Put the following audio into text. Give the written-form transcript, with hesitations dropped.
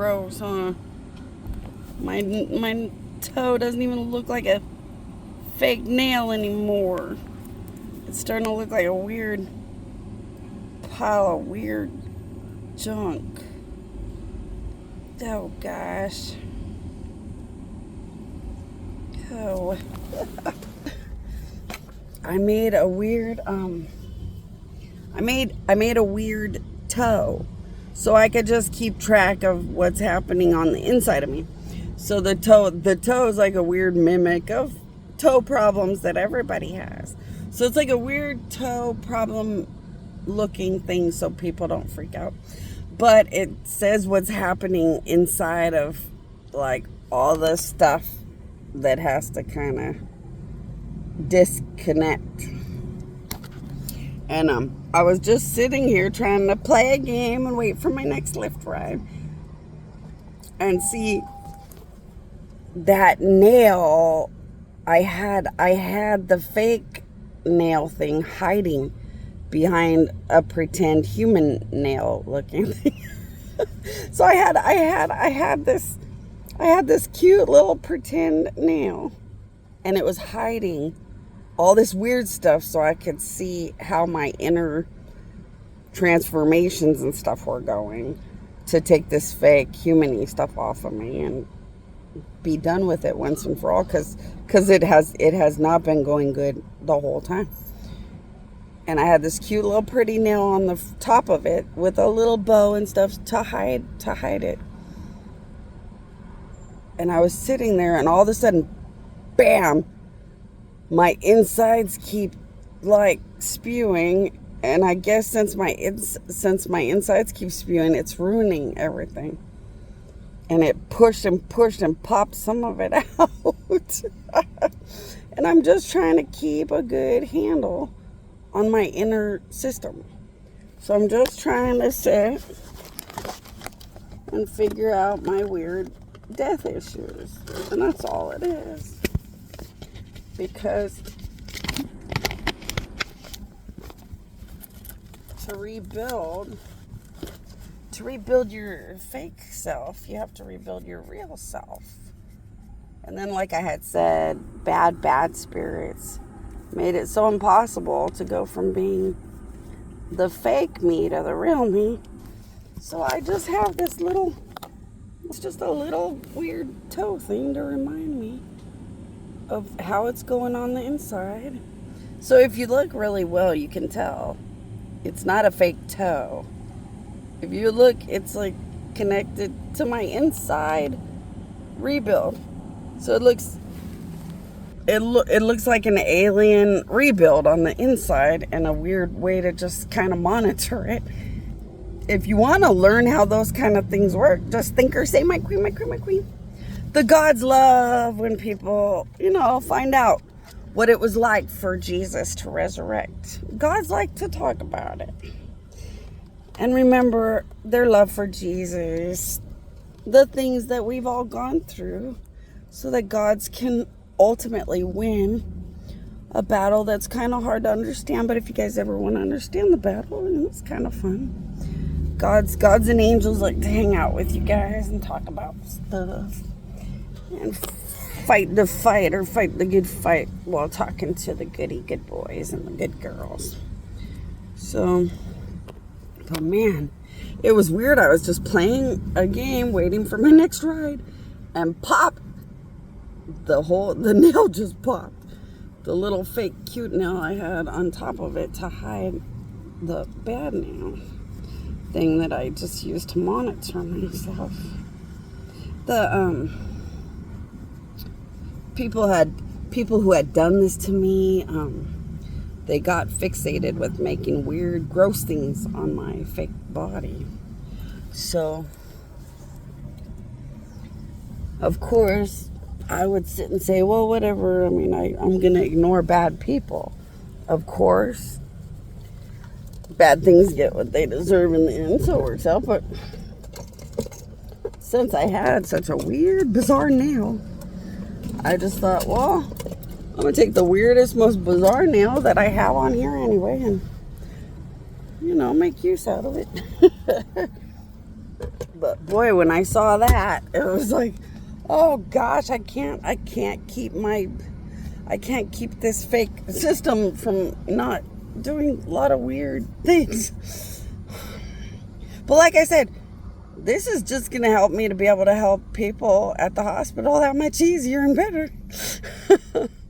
gross, huh? My toe doesn't even look like a fake nail anymore. It's starting to look like a weird pile of weird junk. Oh gosh. Oh. I made a weird I made a weird toe so I could just keep track of what's happening on the inside of me. So the toe is like a weird mimic of toe problems that everybody has. So it's like a weird toe problem looking thing so people don't freak out. But it says what's happening inside of like all the stuff that has to kind of disconnect. And I was just sitting here trying to play a game and wait for my next lift ride. And see that nail, I had the fake nail thing hiding behind a pretend human nail looking thing. So I had this cute little pretend nail, and it was hiding all this weird stuff so I could see how my inner transformations and stuff were going to take this fake human-y stuff off of me and be done with it once and for all, because it has not been going good the whole time. And I had this cute little pretty nail on the top of it with a little bow and stuff to hide it. And I was sitting there, and all of a sudden, bam, my insides keep like spewing. And I guess since my insides keep spewing, it's ruining everything. And it pushed and popped some of it out. And I'm just trying to keep a good handle on my inner system. So I'm just trying to sit and figure out my weird death issues. And that's all it is. Because to rebuild your fake self, you have to rebuild your real self. And then, like I had said, bad spirits made it so impossible to go from being the fake me to the real me. So I just have it's just a little weird toe thing to remind me of how it's going on the inside. So if you look really well, you can tell it's not a fake toe. If you look, it's like connected to my inside rebuild. So it looks like an alien rebuild on the inside, and a weird way to just kind of monitor it. If you want to learn how those kind of things work, just think or say, my queen, my queen, my queen. The gods love when people, find out what it was like for Jesus to resurrect. Gods like to talk about it. And remember their love for Jesus, the things that we've all gone through, so that gods can ultimately win a battle that's kind of hard to understand. But if you guys ever want to understand the battle, it's kind of fun. Gods and angels like to hang out with you guys and talk about stuff and fight the fight, or fight the good fight, while talking to the good boys and the good girls. So, but man, it was weird. I was just playing a game, waiting for my next ride, and pop, the nail just popped. The little fake cute nail I had on top of it to hide the bad nail thing that I just used to monitor myself. The people who had done this to me, they got fixated with making weird, gross things on my fake body. So, of course, I would sit and say, well, whatever. I mean, I'm going to ignore bad people. Of course, bad things get what they deserve in the end, so it works out. But since I had such a weird, bizarre nail, I just thought, well, I'm going to take the weirdest, most bizarre nail that I have on here anyway and, make use out of it. But boy, when I saw that, it was like, oh gosh, I can't keep this fake system from not doing a lot of weird things. But like I said, this is just going to help me to be able to help people at the hospital that much easier and better.